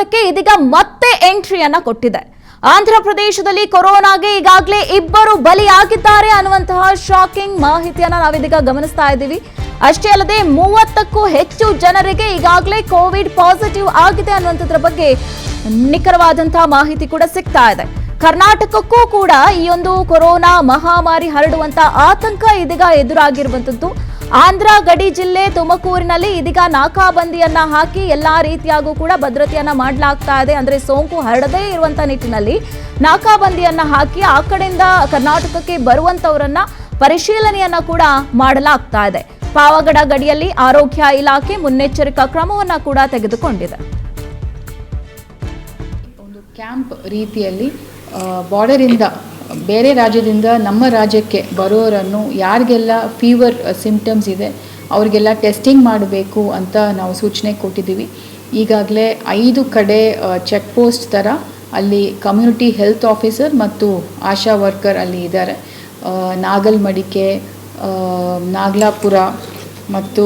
ಭಾರತಕ್ಕೆ ಇದೀಗ ಮತ್ತೆ ಎಂಟ್ರಿಯನ್ನ ಕೊಟ್ಟಿದೆ. ಆಂಧ್ರ ಪ್ರದೇಶದಲ್ಲಿ ಕೊರೋನಾಗೆ ಈಗಾಗಲೇ 2 ಬಲಿಯಾಗಿದ್ದಾರೆ ಅನ್ನುವಂತಹ ಶಾಕಿಂಗ್ ಮಾಹಿತಿಯನ್ನ ನಾವಿದೀಗ ಗಮನಿಸ್ತಾ ಇದ್ದೀವಿ. ಅಷ್ಟೇ ಅಲ್ಲದೆ 30ಕ್ಕೂ ಹೆಚ್ಚು ಜನರಿಗೆ ಈಗಾಗಲೇ ಕೋವಿಡ್ ಪಾಸಿಟಿವ್ ಆಗಿದೆ ಅನ್ನುವಂಥದ್ರ ಬಗ್ಗೆ ನಿಖರವಾದಂತಹ ಮಾಹಿತಿ ಕೂಡ ಸಿಗ್ತಾ ಇದೆ. ಕರ್ನಾಟಕಕ್ಕೂ ಕೂಡ ಈ ಒಂದು ಕೊರೋನಾ ಮಹಾಮಾರಿ ಹರಡುವಂತ ಆತಂಕ ಇದೀಗ ಎದುರಾಗಿರುವಂತದ್ದು. ಆಂಧ್ರ ಗಡಿ ಜಿಲ್ಲೆ ತುಮಕೂರಿನಲ್ಲಿ ಇದೀಗ ನಾಕಾಬಂದಿಯನ್ನ ಹಾಕಿ ಎಲ್ಲಾ ರೀತಿಯಾಗೂ ಕೂಡ ಭದ್ರತೆಯನ್ನ ಮಾಡಲಾಗ್ತಾ ಇದೆ. ಅಂದ್ರೆ ಸೋಂಕು ಹರಡದೇ ಇರುವಂತ ನಿಟ್ಟಿನಲ್ಲಿ ನಾಕಾಬಂದಿಯನ್ನ ಹಾಕಿ ಆ ಕಡೆಯಿಂದ ಕರ್ನಾಟಕಕ್ಕೆ ಬರುವಂತವರನ್ನ ಪರಿಶೀಲನೆಯನ್ನ ಕೂಡ ಮಾಡಲಾಗ್ತಾ ಇದೆ. ಪಾವಗಡ ಗಡಿಯಲ್ಲಿ ಆರೋಗ್ಯ ಇಲಾಖೆ ಮುನ್ನೆಚ್ಚರಿಕಾ ಕ್ರಮವನ್ನ ಕೂಡ ತೆಗೆದುಕೊಂಡಿದೆ. ಒಂದು ಕ್ಯಾಂಪ್ ರೀತಿಯಲ್ಲಿ ಬಾರ್ಡರ್ ಇಂದ ಬೇರೆ ರಾಜ್ಯದಿಂದ ನಮ್ಮ ರಾಜ್ಯಕ್ಕೆ ಬರೋರನ್ನು ಯಾರಿಗೆಲ್ಲ ಫೀವರ್ ಸಿಂಪ್ಟಮ್ಸ್ ಇದೆ ಅವರಿಗೆಲ್ಲ ಟೆಸ್ಟಿಂಗ್ ಮಾಡಬೇಕು ಅಂತ ನಾವು ಸೂಚನೆ ಕೊಟ್ಟಿದ್ದೀವಿ. ಈಗಾಗಲೇ 5 ಕಡೆ ಚೆಕ್ ಪೋಸ್ಟ್ ಥರ ಅಲ್ಲಿ ಕಮ್ಯುನಿಟಿ ಹೆಲ್ತ್ ಆಫೀಸರ್ ಮತ್ತು ಆಶಾ ವರ್ಕರ್ ಅಲ್ಲಿ ಇದ್ದಾರೆ. ನಾಗಲ್ಮಡಿಕೆ, ನಾಗಲಾಪುರ ಮತ್ತು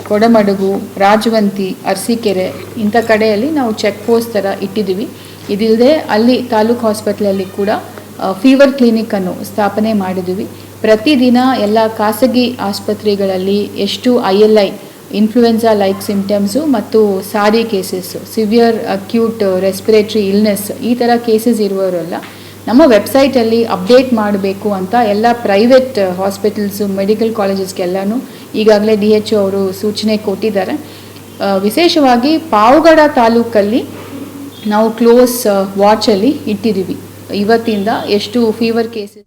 ಕೊಡಮಡುಗು, ರಾಜವಂತಿ, ಅರಸೀಕೆರೆ ಇಂಥ ಕಡೆಯಲ್ಲಿ ನಾವು ಚೆಕ್ ಪೋಸ್ಟ್ ಥರ ಇಟ್ಟಿದ್ದೀವಿ. ಇದಿಲ್ಲದೆ ಅಲ್ಲಿ ತಾಲೂಕು ಹಾಸ್ಪಿಟ್ಲಲ್ಲಿ ಕೂಡ ಫೀವರ್ ಕ್ಲಿನಿಕನ್ನು ಸ್ಥಾಪನೆ ಮಾಡಿದ್ದೀವಿ. ಪ್ರತಿದಿನ ಎಲ್ಲ ಖಾಸಗಿ ಆಸ್ಪತ್ರೆಗಳಲ್ಲಿ ಎಷ್ಟು ILI ಇನ್ಫ್ಲೂಯೆನ್ಸಾ ಲೈಕ್ ಸಿಂಪ್ಟಮ್ಸು ಮತ್ತು SARI cases, severe acute respiratory illness ಈ ಥರ ಕೇಸಸ್ ಇರುವವರೆಲ್ಲ ನಮ್ಮ ವೆಬ್ಸೈಟಲ್ಲಿ ಅಪ್ಡೇಟ್ ಮಾಡಬೇಕು ಅಂತ ಎಲ್ಲ ಪ್ರೈವೇಟ್ ಹಾಸ್ಪಿಟಲ್ಸು, ಮೆಡಿಕಲ್ ಕಾಲೇಜಸ್ಗೆಲ್ಲನೂ ಈಗಾಗಲೇ DHO ಅವರು ಸೂಚನೆ ಕೊಟ್ಟಿದ್ದಾರೆ. ವಿಶೇಷವಾಗಿ ಪಾವಗಡ ತಾಲೂಕಲ್ಲಿ ನಾವು ಕ್ಲೋಸ್ ವಾಚಲ್ಲಿ ಇಟ್ಟಿದ್ದೀವಿ. ಇವತ್ತಿಂದ ಎಷ್ಟು ಫೀವರ್ ಕೇಸಸ್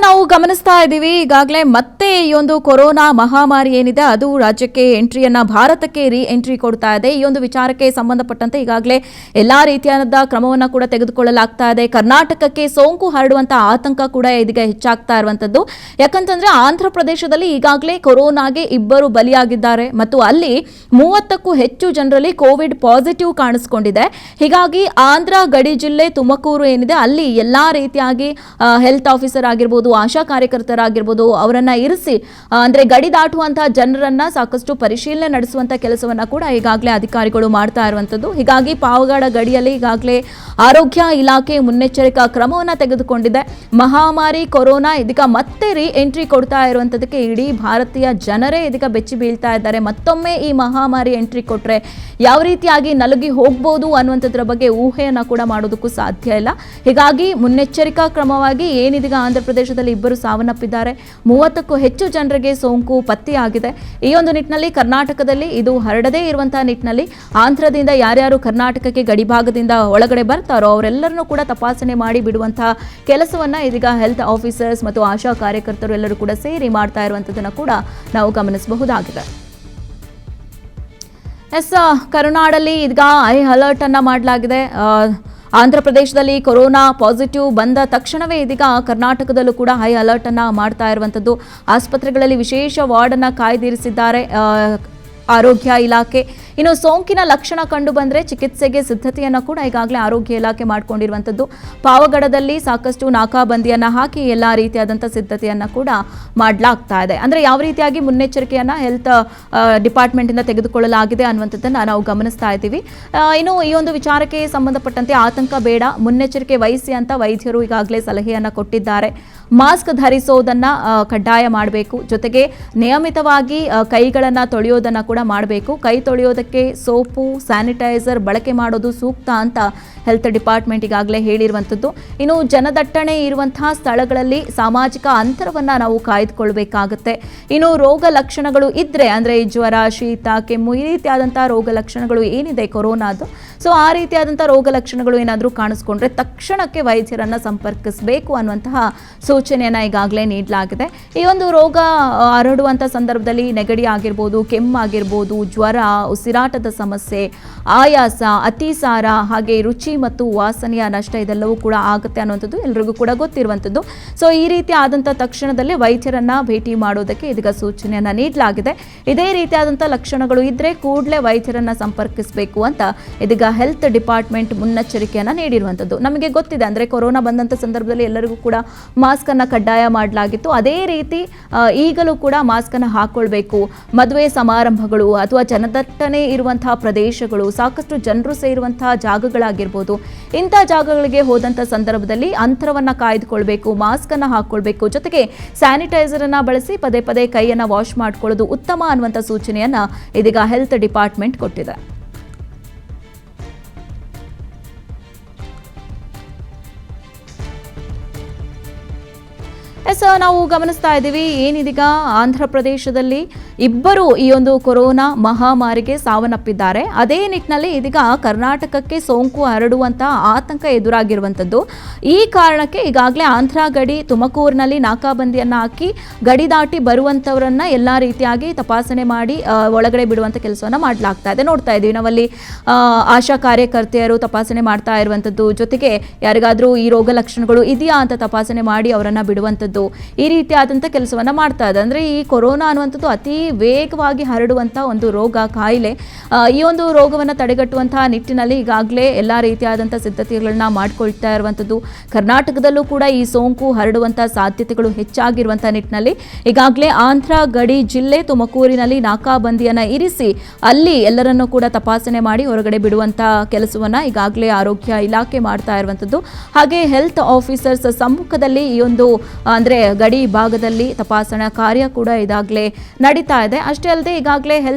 ನಾವು ಗಮನಿಸ್ತಾ ಇದ್ದೀವಿ. ಈಗಾಗಲೇ ಮತ್ತೆ ಈ ಒಂದು ಕೊರೋನಾ ಮಹಾಮಾರಿ ಏನಿದೆ ಅದು ರಾಜ್ಯಕ್ಕೆ ಎಂಟ್ರಿಯನ್ನ ಭಾರತಕ್ಕೆ ಎಂಟ್ರಿ ಕೊಡ್ತಾ ಇದೆ. ಈ ಒಂದು ವಿಚಾರಕ್ಕೆ ಸಂಬಂಧಪಟ್ಟಂತೆ ಈಗಾಗಲೇ ಎಲ್ಲಾ ರೀತಿಯಾದ ಕ್ರಮವನ್ನ ಕೂಡ ತೆಗೆದುಕೊಳ್ಳಲಾಗ್ತಾ ಇದೆ. ಕರ್ನಾಟಕಕ್ಕೆ ಸೋಂಕು ಹರಡುವಂತ ಆತಂಕ ಕೂಡ ಇದೀಗ ಹೆಚ್ಚಾಗ್ತಾ ಇರುವಂತದ್ದು. ಯಾಕಂತಂದ್ರೆ ಆಂಧ್ರ ಪ್ರದೇಶದಲ್ಲಿ ಈಗಾಗಲೇ ಕೊರೋನಾಗೆ 2 ಬಲಿಯಾಗಿದ್ದಾರೆ ಮತ್ತು ಅಲ್ಲಿ 30ಕ್ಕೂ ಹೆಚ್ಚು ಜನರಲ್ಲಿ ಕೋವಿಡ್ ಪಾಸಿಟಿವ್ ಕಾಣಿಸಿಕೊಂಡಿದೆ. ಹೀಗಾಗಿ ಆಂಧ್ರ ಗಡಿ ಜಿಲ್ಲೆ ತುಮಕೂರು ಏನಿದೆ ಅಲ್ಲಿ ಎಲ್ಲಾ ರೀತಿಯಾಗಿ ಹೆಲ್ತ್ ಆಫೀಸರ್ ಆಗಿರ್ಬೋದು, ಆಶಾ ಕಾರ್ಯಕರ್ತರಾಗಿರ್ಬೋದು ಅವರನ್ನ ಇರಿಸಿ ಅಂದ್ರೆ ಗಡಿ ದಾಟುವಂತಹ ಜನರನ್ನ ಸಾಕಷ್ಟು ಪರಿಶೀಲನೆ ನಡೆಸುವಂತ ಕೆಲಸವನ್ನ ಕೂಡ ಈಗಾಗಲೇ ಅಧಿಕಾರಿಗಳು ಮಾಡ್ತಾ ಇರುವಂತದ್ದು. ಹೀಗಾಗಿ ಪಾವಗಡ ಗಡಿಯಲ್ಲಿ ಈಗಾಗಲೇ ಆರೋಗ್ಯ ಇಲಾಖೆ ಮುನ್ನೆಚ್ಚರಿಕಾ ಕ್ರಮವನ್ನ ತೆಗೆದುಕೊಂಡಿದೆ. ಮಹಾಮಾರಿ ಕೊರೋನಾ ಇದೀಗ ಮತ್ತೆ ಎಂಟ್ರಿ ಕೊಡ್ತಾ ಇರುವಂತದಕ್ಕೆ ಇಡೀ ಭಾರತೀಯ ಜನರೇ ಇದೀಗ ಬೆಚ್ಚಿ ಬೀಳ್ತಾ ಇದ್ದಾರೆ. ಮತ್ತೊಮ್ಮೆ ಈ ಮಹಾಮಾರಿ ಎಂಟ್ರಿ ಕೊಟ್ರೆ ಯಾವ ರೀತಿಯಾಗಿ ನಲುಗಿ ಹೋಗ್ಬೋದು ಅನ್ನುವಂಥದ್ರ ಬಗ್ಗೆ ಊಹೆಯನ್ನ ಕೂಡ ಮಾಡೋದಕ್ಕೂ ಸಾಧ್ಯ ಇಲ್ಲ. ಹೀಗಾಗಿ ಮುನ್ನೆಚ್ಚರಿಕಾ ಕ್ರಮವಾಗಿ ಏನಿದೀಗ ಆಂಧ್ರ ಪ್ರದೇಶದಲ್ಲಿ 2 ಸಾವನ್ನಪ್ಪಿದ್ದಾರೆ, 30ಕ್ಕೂ ಹೆಚ್ಚು ಜನರಿಗೆ ಸೋಂಕು ಪತ್ತೆಯಾಗಿದೆ. ಈ ಒಂದು ನಿಟ್ಟಿನಲ್ಲಿ ಕರ್ನಾಟಕದಲ್ಲಿ ಇದು ಹರಡದೇ ಇರುವಂತಹ ನಿಟ್ಟಿನಲ್ಲಿ ಆಂಧ್ರದಿಂದ ಯಾರ್ಯಾರು ಕರ್ನಾಟಕಕ್ಕೆ ಗಡಿಭಾಗದಿಂದ ಒಳಗಡೆ ಬರ್ತಾರೋ ಅವರೆಲ್ಲರನ್ನೂ ಕೂಡ ತಪಾಸಣೆ ಮಾಡಿ ಬಿಡುವಂತಹ ಕೆಲಸವನ್ನ ಇದೀಗ ಹೆಲ್ತ್ ಆಫೀಸರ್ಸ್ ಮತ್ತು ಆಶಾ ಕಾರ್ಯಕರ್ತರು ಎಲ್ಲರೂ ಕೂಡ ಸೇರಿ ಮಾಡ್ತಾ ಇರುವಂತದನ್ನ ಕೂಡ ನಾವು ಗಮನಿಸಬಹುದಾಗಿದೆ. ಕರುನಾಡಲ್ಲಿ ಈಗ ಹೈ ಅಲರ್ಟ್ ಅನ್ನ ಮಾಡಲಾಗಿದೆ. ಆಂಧ್ರ ಪ್ರದೇಶದಲ್ಲಿ ಕೊರೋನಾ ಪಾಸಿಟಿವ್ ಬಂದ ತಕ್ಷಣವೇ ಇದೀಗ ಕರ್ನಾಟಕದಲ್ಲೂ ಕೂಡ ಹೈ ಅಲರ್ಟ್ ಅನ್ನ ಮಾಡ್ತಾ ಇರುವಂತದ್ದು. ಆಸ್ಪತ್ರೆಗಳಲ್ಲಿ ವಿಶೇಷ ವಾರ್ಡ್ ಅನ್ನ ಕಾಯ್ದಿರಿಸಿದ್ದಾರೆ ಆರೋಗ್ಯ ಇಲಾಖೆ. ಇನ್ನು ಸೋಂಕಿನ ಲಕ್ಷಣ ಕಂಡು ಬಂದರೆ ಚಿಕಿತ್ಸೆಗೆ ಸಿದ್ಧತೆಯನ್ನು ಕೂಡ ಈಗಾಗಲೇ ಆರೋಗ್ಯ ಇಲಾಖೆ ಮಾಡಿಕೊಂಡಿರುವಂಥದ್ದು. ಪಾವಗಡದಲ್ಲಿ ಸಾಕಷ್ಟು ನಾಕಾಬಂದಿಯನ್ನು ಹಾಕಿ ಎಲ್ಲ ರೀತಿಯಾದಂಥ ಸಿದ್ಧತೆಯನ್ನು ಕೂಡ ಮಾಡಲಾಗ್ತಾ ಇದೆ. ಅಂದರೆ ಯಾವ ರೀತಿಯಾಗಿ ಮುನ್ನೆಚ್ಚರಿಕೆಯನ್ನು ಹೆಲ್ತ್ ಡಿಪಾರ್ಟ್ಮೆಂಟಿಂದ ತೆಗೆದುಕೊಳ್ಳಲಾಗಿದೆ ಅನ್ನುವಂಥದ್ದನ್ನು ನಾವು ಗಮನಿಸ್ತಾ ಇದ್ದೀವಿ. ಇನ್ನು ಈ ಒಂದು ವಿಚಾರಕ್ಕೆ ಸಂಬಂಧಪಟ್ಟಂತೆ ಆತಂಕ ಬೇಡ, ಮುನ್ನೆಚ್ಚರಿಕೆ ವಹಿಸಿ ಅಂತ ವೈದ್ಯರು ಈಗಾಗಲೇ ಸಲಹೆಯನ್ನು ಕೊಟ್ಟಿದ್ದಾರೆ. ಮಾಸ್ಕ್ ಧರಿಸೋದನ್ನು ಕಡ್ಡಾಯ ಮಾಡಬೇಕು, ಜೊತೆಗೆ ನಿಯಮಿತವಾಗಿ ಕೈಗಳನ್ನು ತೊಳೆಯೋದನ್ನು ಕೂಡ ಮಾಡಬೇಕು. ಕೈ ತೊಳೆಯೋದಕ್ಕೆ ಸೋಪು, ಸ್ಯಾನಿಟೈಸರ್ ಬಳಕೆ ಮಾಡೋದು ಸೂಕ್ತ ಅಂತ ಹೆಲ್ತ್ ಡಿಪಾರ್ಟ್ಮೆಂಟ್ ಈಗಾಗಲೇ ಹೇಳಿರುವಂಥದ್ದು. ಇನ್ನು ಜನದಟ್ಟಣೆ ಇರುವಂತಹ ಸ್ಥಳಗಳಲ್ಲಿ ಸಾಮಾಜಿಕ ಅಂತರವನ್ನು ನಾವು ಕಾಯ್ದುಕೊಳ್ಬೇಕಾಗತ್ತೆ. ಇನ್ನು ರೋಗ ಲಕ್ಷಣಗಳು ಇದ್ದರೆ ಅಂದರೆ ಜ್ವರ, ಶೀತ, ಕೆಮ್ಮು ಈ ರೀತಿಯಾದಂಥ ರೋಗ ಲಕ್ಷಣಗಳು ಏನಿದೆ ಕೊರೋನಾದು, ಸೊ ಆ ರೀತಿಯಾದಂಥ ರೋಗ ಲಕ್ಷಣಗಳು ಏನಾದರೂ ಕಾಣಿಸ್ಕೊಂಡ್ರೆ ತಕ್ಷಣಕ್ಕೆ ವೈದ್ಯರನ್ನು ಸಂಪರ್ಕಿಸಬೇಕು ಅನ್ನುವಂತಹ ಸೂಚನೆಯನ್ನು ಈಗಾಗಲೇ ನೀಡಲಾಗಿದೆ. ಈ ಒಂದು ರೋಗ ಹರಡುವಂಥ ಸಂದರ್ಭದಲ್ಲಿ ನೆಗಡಿ ಆಗಿರ್ಬೋದು, ಕೆಮ್ಮಾಗಿರ್ಬೋದು, ಜ್ವರ, ಉಸಿರಾಟದ ಸಮಸ್ಯೆ, ಆಯಾಸ, ಅತಿಸಾರ, ಹಾಗೆ ರುಚಿ ಮತ್ತು ವಾಸನೆಯ ನಷ್ಟ ಇದೆಲ್ಲವೂ ಕೂಡ ಆಗುತ್ತೆ ಅನ್ನುವಂಥದ್ದು ಎಲ್ಲರಿಗೂ ಕೂಡ ಗೊತ್ತಿರುವಂಥದ್ದು. ಸೊ ಈ ರೀತಿ ಆದಂಥ ತಕ್ಷಣದಲ್ಲಿ ವೈದ್ಯರನ್ನ ಭೇಟಿ ಮಾಡೋದಕ್ಕೆ ಇದೀಗ ಸೂಚನೆಯನ್ನು ನೀಡಲಾಗಿದೆ. ಇದೇ ರೀತಿಯಾದಂಥ ಲಕ್ಷಣಗಳು ಇದ್ದರೆ ಕೂಡಲೇ ವೈದ್ಯರನ್ನ ಸಂಪರ್ಕಿಸಬೇಕು ಅಂತ ಇದೀಗ ಹೆಲ್ತ್ ಡಿಪಾರ್ಟ್ಮೆಂಟ್ ಮುನ್ನೆಚ್ಚರಿಕೆಯನ್ನು ನೀಡಿರುವಂಥದ್ದು. ನಮಗೆ ಗೊತ್ತಿದೆ ಅಂದರೆ ಕೊರೋನಾ ಬಂದಂಥ ಸಂದರ್ಭದಲ್ಲಿ ಎಲ್ಲರಿಗೂ ಕೂಡ ಮಾಸ್ಕನ್ನು ಕಡ್ಡಾಯ ಮಾಡಲಾಗಿತ್ತು. ಅದೇ ರೀತಿ ಈಗಲೂ ಕೂಡ ಮಾಸ್ಕನ್ನು ಹಾಕ್ಕೊಳ್ಬೇಕು. ಮದುವೆ ಸಮಾರಂಭಗಳು ಅಥವಾ ಜನದಟ್ಟಣೆ ಇರುವಂತಹ ಪ್ರದೇಶಗಳು, ಸಾಕಷ್ಟು ಜನರು ಸೇರುವಂತಹ ಜಾಗಗಳಾಗಿರ್ಬೋದು, ಇಂಥ ಜಾಗಗಳಿಗೆ ಹೋದಂಥ ಸಂದರ್ಭದಲ್ಲಿ ಅಂತರವನ್ನು ಕಾಯ್ದುಕೊಳ್ಬೇಕು, ಮಾಸ್ಕ್ ಅನ್ನು ಹಾಕೊಳ್ಬೇಕು, ಜೊತೆಗೆ ಸ್ಯಾನಿಟೈಸರ್ ಅನ್ನ ಬಳಸಿ ಪದೇ ಪದೇ ಕೈಯನ್ನು ವಾಶ್ ಮಾಡ್ಕೊಳ್ಳೋದು ಉತ್ತಮ ಅನ್ನುವಂಥ ಸೂಚನೆಯನ್ನ ಇದೀಗ ಹೆಲ್ತ್ ಡಿಪಾರ್ಟ್ಮೆಂಟ್ ಕೊಟ್ಟಿದೆ. ನಾವು ಗಮನಿಸ್ತಾ ಇದ್ದೀವಿ, ಏನಿದೀಗ ಆಂಧ್ರ ಪ್ರದೇಶದಲ್ಲಿ ಇಬ್ಬರು ಈ ಒಂದು ಕೊರೋನಾ ಮಹಾಮಾರಿಗೆ ಸಾವನ್ನಪ್ಪಿದ್ದಾರೆ. ಅದೇ ನಿಟ್ಟಿನಲ್ಲಿ ಇದೀಗ ಕರ್ನಾಟಕಕ್ಕೆ ಸೋಂಕು ಹರಡುವಂತಹ ಆತಂಕ ಎದುರಾಗಿರುವಂಥದ್ದು. ಈ ಕಾರಣಕ್ಕೆ ಈಗಾಗಲೇ ಆಂಧ್ರ ಗಡಿ ತುಮಕೂರಿನಲ್ಲಿ ನಾಕಾಬಂದಿಯನ್ನು ಹಾಕಿ ಗಡಿ ದಾಟಿ ಬರುವಂಥವರನ್ನ ಎಲ್ಲ ರೀತಿಯಾಗಿ ತಪಾಸಣೆ ಮಾಡಿ ಒಳಗಡೆ ಬಿಡುವಂಥ ಕೆಲಸವನ್ನು ಮಾಡಲಾಗ್ತಾ ಇದೆ. ನೋಡ್ತಾ ಇದ್ದೀವಿ ನಾವಲ್ಲಿ ಆಶಾ ಕಾರ್ಯಕರ್ತೆಯರು ತಪಾಸಣೆ ಮಾಡ್ತಾ ಇರುವಂಥದ್ದು, ಜೊತೆಗೆ ಯಾರಿಗಾದರೂ ಈ ರೋಗ ಲಕ್ಷಣಗಳು ಇದೆಯಾ ಅಂತ ತಪಾಸಣೆ ಮಾಡಿ ಅವರನ್ನು ಬಿಡುವಂಥದ್ದು, ಈ ರೀತಿಯಾದಂಥ ಕೆಲಸವನ್ನ ಮಾಡ್ತಾ ಇದೆ. ಅಂದ್ರೆ ಈ ಕೊರೋನಾ ಅನ್ನುವಂಥದ್ದು ಅತಿ ವೇಗವಾಗಿ ಹರಡುವಂತಹ ಒಂದು ರೋಗ, ಕಾಯಿಲೆ. ಈ ಒಂದು ರೋಗವನ್ನು ತಡೆಗಟ್ಟುವಂತಹ ನಿಟ್ಟಿನಲ್ಲಿ ಈಗಾಗಲೇ ಎಲ್ಲ ರೀತಿಯಾದಂಥ ಸಿದ್ಧತೆಗಳನ್ನ ಮಾಡ್ಕೊಳ್ತಾ ಇರುವಂಥದ್ದು. ಕರ್ನಾಟಕದಲ್ಲೂ ಕೂಡ ಈ ಸೋಂಕು ಹರಡುವಂತಹ ಸಾಧ್ಯತೆಗಳು ಹೆಚ್ಚಾಗಿರುವಂತಹ ನಿಟ್ಟಿನಲ್ಲಿ ಈಗಾಗಲೇ ಆಂಧ್ರ ಗಡಿ ಜಿಲ್ಲೆ ತುಮಕೂರಿನಲ್ಲಿ ನಾಕಾಬಂದಿಯನ್ನ ಇರಿಸಿ ಅಲ್ಲಿ ಎಲ್ಲರನ್ನೂ ಕೂಡ ತಪಾಸಣೆ ಮಾಡಿ ಹೊರಗಡೆ ಬಿಡುವಂತಹ ಕೆಲಸವನ್ನ ಈಗಾಗಲೇ ಆರೋಗ್ಯ ಇಲಾಖೆ ಮಾಡ್ತಾ ಇರುವಂಥದ್ದು. ಹಾಗೆ ಹೆಲ್ತ್ ಆಫೀಸರ್ಸ್ ಸಮ್ಮುಖದಲ್ಲಿ ಈ ಒಂದು ಅಂದ್ರೆ ಗಡಿ ಭಾಗದಲ್ಲಿ ತಪಾಸಣಾ ಕಾರ್ಯ ಕೂಡ ಇದಾಗಲೇ ನಡೀತಾ ಇದೆ. ಅಷ್ಟೇ ಅಲ್ಲದೆ ಈಗಾಗಲೇ ಹೆಲ್ತ್